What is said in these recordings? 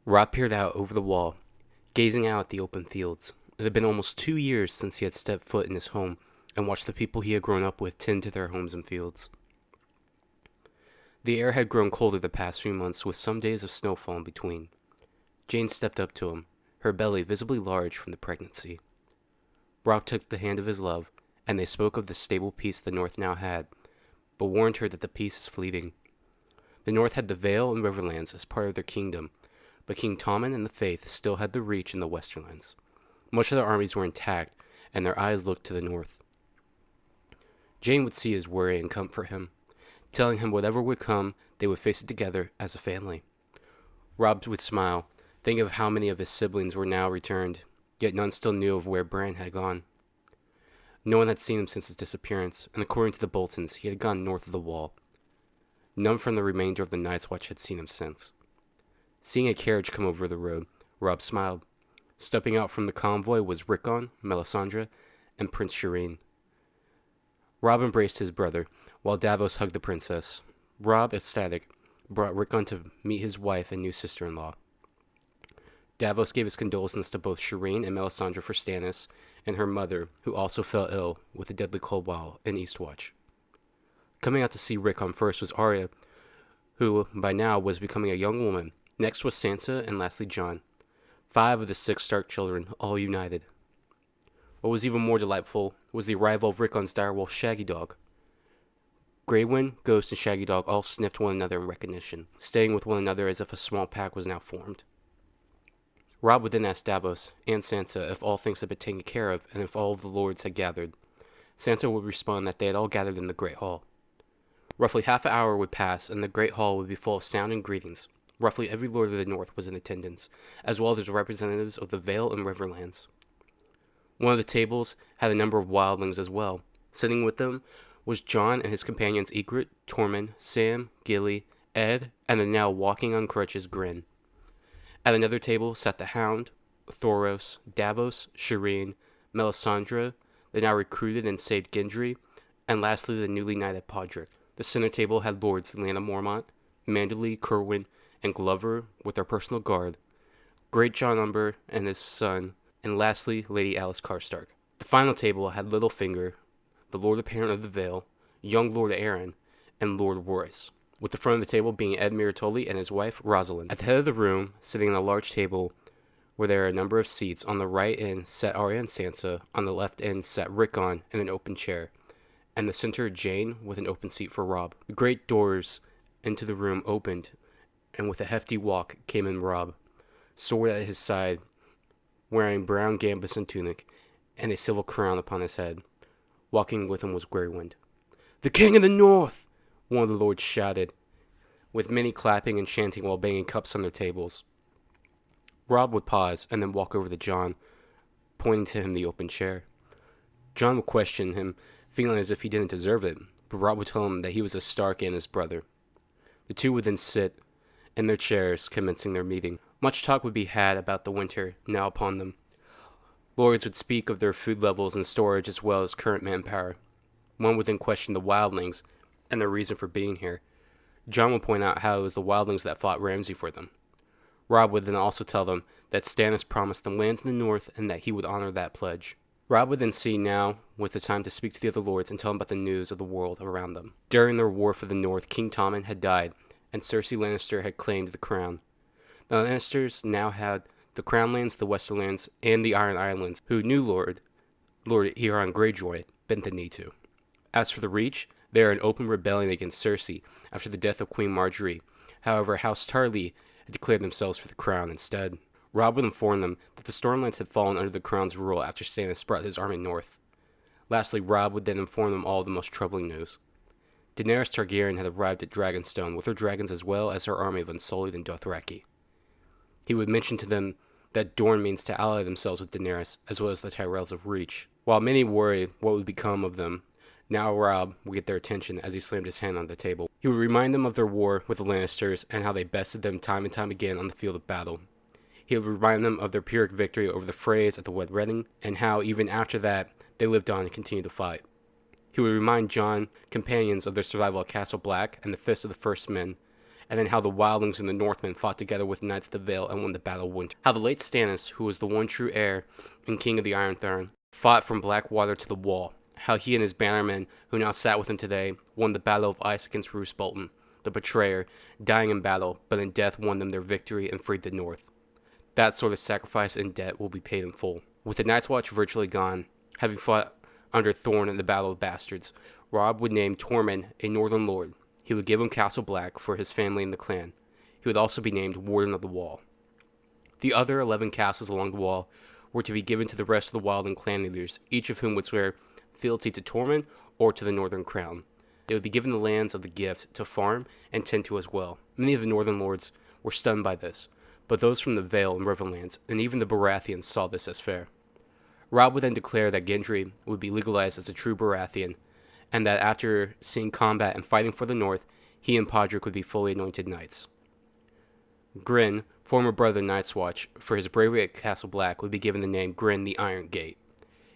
Robb peered out over the wall, gazing out at the open fields. It had been almost 2 years since he had stepped foot in his home and watched the people he had grown up with tend to their homes and fields. The air had grown colder the past few months, with some days of snowfall in between. Jane stepped up to him, her belly visibly large from the pregnancy. Robb took the hand of his love, and they spoke of the stable peace the North now had, but warned her that the peace is fleeting. The North had the Vale and Riverlands as part of their kingdom, but King Tommen and the Faith still had the Reach in the Westerlands. Much of their armies were intact, and their eyes looked to the north. Jane would see his worry and comfort him, telling him whatever would come, they would face it together as a family. Robb would smile, thinking of how many of his siblings were now returned, yet none still knew of where Bran had gone. No one had seen him since his disappearance, and according to the Boltons, he had gone north of the Wall. None from the remainder of the Night's Watch had seen him since. Seeing a carriage come over the road, Robb smiled. Stepping out from the convoy was Rickon, Melisandre, and Prince Shireen. Robb embraced his brother, while Davos hugged the princess. Robb, ecstatic, brought Rickon to meet his wife and new sister-in-law. Davos gave his condolences to both Shireen and Melisandre for Stannis, and her mother, who also fell ill with a deadly cold while in Eastwatch. Coming out to see Rickon first was Arya, who by now was becoming a young woman. Next was Sansa, and lastly Jon. 5 of the 6 Stark children, all united. What was even more delightful was the arrival of Rickon's direwolf Shaggy Dog. Greywind, Ghost, and Shaggy Dog all sniffed one another in recognition, staying with one another as if a small pack was now formed. Robb would then ask Davos and Sansa if all things had been taken care of and if all of the lords had gathered. Sansa would respond that they had all gathered in the Great Hall. Roughly half an hour would pass, and the Great Hall would be full of sound and greetings. Roughly every lord of the North was in attendance, as well as representatives of the Vale and Riverlands. One of the tables had a number of wildlings as well. Sitting with them was Jon and his companions Ygritte, Tormund, Sam, Gilly, Ed, and the now walking on crutches Grin. At another table sat the Hound, Thoros, Davos, Shireen, Melisandre, the now recruited and saved Gendry, and lastly the newly knighted Podrick. The center table had Lords Lyanna Mormont, Manderly, Kerwin, and Glover with their personal guard, Great John Umber and his son, and lastly Lady Alice Karstark. The final table had Littlefinger, the Lord Apparent of the Vale, young Lord Aaron, and Lord Royce, with the front of the table being Ed Miratoli and his wife Rosalind. At the head of the room, sitting on a large table where there are a number of seats, on the right end sat Arya and Sansa, on the left end sat Rickon in an open chair, and the center Jane with an open seat for Robb. The great doors into the room opened, and with a hefty walk came in Robb, sword at his side, wearing brown gambeson tunic and a silver crown upon his head. Walking with him was Greywind. "The King of the North!" one of the lords shouted, with many clapping and chanting while banging cups on their tables. Robb would pause and then walk over to Jon, pointing to him the open chair. Jon would question him, feeling as if he didn't deserve it, but Robb would tell him that he was a Stark and his brother. The two would then sit in their chairs, commencing their meeting. Much talk would be had about the winter now upon them. Lords would speak of their food levels and storage as well as current manpower. One would then question the wildlings and their reason for being here. Jon would point out how it was the wildlings that fought Ramsay for them. Robb would then also tell them that Stannis promised them lands in the north and that he would honor that pledge. Robb would then see now was the time to speak to the other lords and tell them about the news of the world around them. During their war for the north, King Tommen had died, and Cersei Lannister had claimed the crown. The Lannisters now had the Crownlands, the Westerlands, and the Iron Islands, who new Lord Euron Greyjoy, bent the knee to. As for the Reach, they are in open rebellion against Cersei after the death of Queen Marjorie. However, House Tarly had declared themselves for the crown instead. Robb would inform them that the Stormlands had fallen under the crown's rule after Stannis brought his army north. Lastly, Robb would then inform them all of the most troubling news. Daenerys Targaryen had arrived at Dragonstone with her dragons as well as her army of Unsullied and Dothraki. He would mention to them that Dorne means to ally themselves with Daenerys, as well as the Tyrells of Reach. While many worry what would become of them, now Robb would get their attention as he slammed his hand on the table. He would remind them of their war with the Lannisters and how they bested them time and time again on the field of battle. He would remind them of their Pyrrhic victory over the Freys at the Red Wedding, and how even after that, they lived on and continued to fight. He would remind Jon companions of their survival at Castle Black and the Fist of the First Men, and then how the wildlings and the Northmen fought together with Knights of the Vale and won the Battle of Winter. How the late Stannis, who was the one true heir and king of the Iron Throne, fought from Blackwater to the Wall. How he and his bannermen, who now sat with him today, won the Battle of Ice against Roose Bolton, the betrayer, dying in battle, but in death won them their victory and freed the North. That sort of sacrifice and debt will be paid in full. With the Night's Watch virtually gone, having fought under Thorn in the Battle of Bastards, Robb would name Tormund a Northern Lord. He would give him Castle Black for his family and the clan. He would also be named Warden of the Wall. The other 11 castles along the Wall were to be given to the rest of the Wildling clan leaders, each of whom would swear fealty to Tormund or to the Northern Crown. They would be given the lands of the gift to farm and tend to as well. Many of the Northern Lords were stunned by this, but those from the Vale and Riverlands, and even the Baratheons, saw this as fair. Robb would then declare that Gendry would be legalized as a true Baratheon, and that after seeing combat and fighting for the North, he and Podrick would be fully anointed knights. Grin, former brother of Night's Watch, for his bravery at Castle Black, would be given the name Grin the Iron Gate.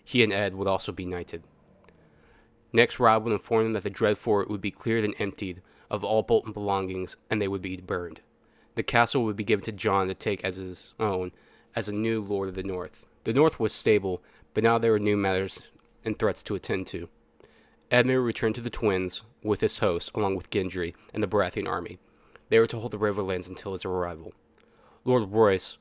He and Ed would also be knighted. Next, Robb would inform them that the Dread Fort would be cleared and emptied of all Bolton belongings, and they would be burned. The castle would be given to Jon to take as his own as a new Lord of the North. The North was stable, but now there were new matters and threats to attend to. Edmure returned to the Twins with his host, along with Gendry and the Baratheon army. They were to hold the Riverlands until his arrival. Lord Royce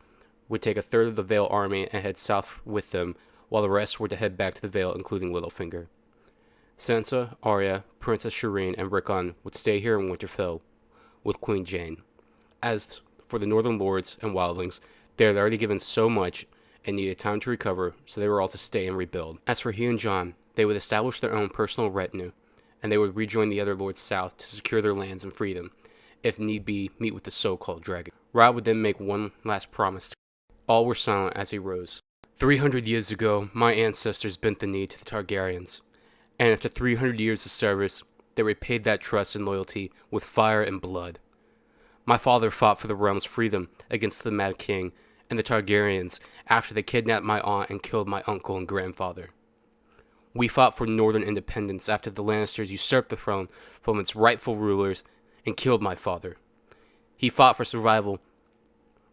would take a third of the Vale army and head south with them, while the rest were to head back to the Vale, including Littlefinger. Sansa, Arya, Princess Shireen, and Rickon would stay here in Winterfell with Queen Jane. As for the Northern Lords and Wildlings, they had already given so much and needed time to recover, so they were all to stay and rebuild. As for he and Jon, they would establish their own personal retinue, and they would rejoin the other lords south to secure their lands and freedom, if need be, meet with the so-called dragon. Robb would then make one last promise. All were silent as he rose. 300 years ago, my ancestors bent the knee to the Targaryens, and after 300 years of service, they repaid that trust and loyalty with fire and blood. My father fought for the realm's freedom against the Mad King and the Targaryens after they kidnapped my aunt and killed my uncle and grandfather. We fought for northern independence after the Lannisters usurped the throne from its rightful rulers and killed my father. He fought for survival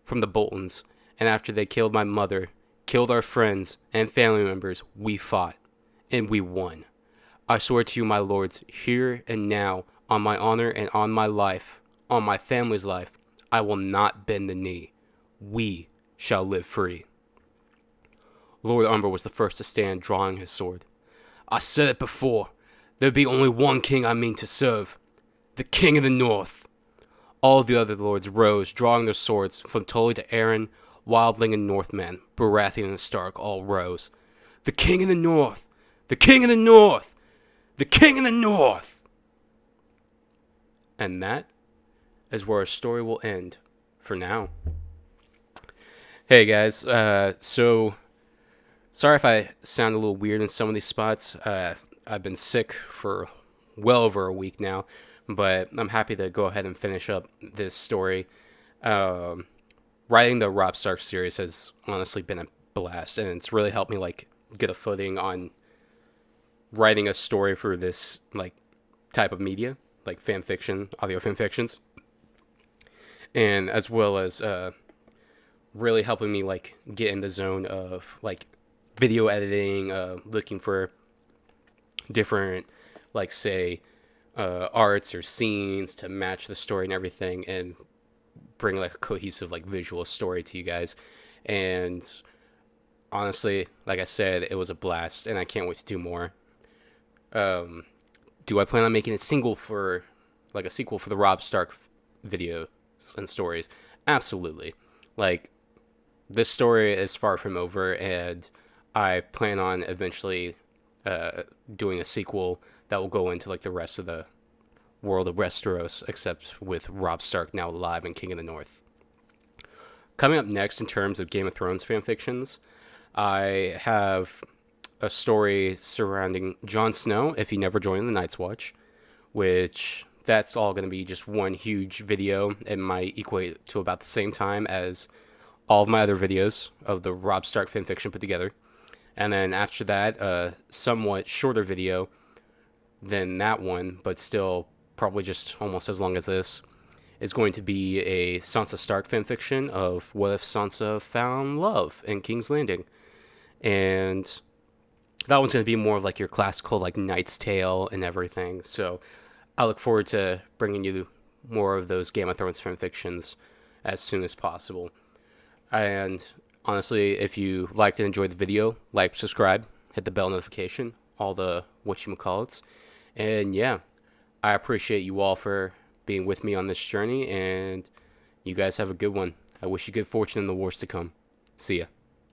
from the Boltons, and after they killed my mother, killed our friends and family members, we fought, and we won. I swear to you, my lords, here and now, on my honor and on my life, on my family's life, I will not bend the knee. We shall live free. Lord Umber was the first to stand, drawing his sword. I said it before. There be only one king I mean to serve. The King of the North. All the other lords rose, drawing their swords, from Tully to Arryn, Wildling and Northman, Baratheon and Stark all rose. The King of the North! The King of the North! The King of the North! And that is where our story will end, for now. Hey guys, so sorry if I sound a little weird in some of these spots. I've been sick for well over a week now, but I'm happy to go ahead and finish up this story. Writing the Robb Stark series has honestly been a blast, and it's really helped me get a footing on writing a story for this type of media, like fan fiction, audio fan fictions, and as well as really helping me get in the zone of video editing, looking for different arts or scenes to match the story and everything, and bring a cohesive visual story to you guys. And honestly, like I said, it was a blast, and I can't wait to do more. Do I plan on making a sequel for the Robb Stark videos and stories? Absolutely. This story is far from over, and I plan on eventually doing a sequel that will go into the rest of the world of Westeros, except with Robb Stark now alive and King of the North. Coming up next in terms of Game of Thrones fanfictions, I have a story surrounding Jon Snow if he never joined the Night's Watch, which that's all going to be just one huge video. It might equate to about the same time as all of my other videos of the Robb Stark fanfiction put together. And then after that, a somewhat shorter video than that one, but still probably just almost as long as this, is going to be a Sansa Stark fanfiction of what if Sansa found love in King's Landing. And that one's going to be more of like your classical like Knight's Tale and everything. So I look forward to bringing you more of those Game of Thrones fanfictions as soon as possible. And honestly, if you liked and enjoyed the video, like, subscribe, hit the bell notification, all the whatchamacallits. And yeah, I appreciate you all for being with me on this journey, and you guys have a good one. I wish you good fortune in the wars to come. See ya.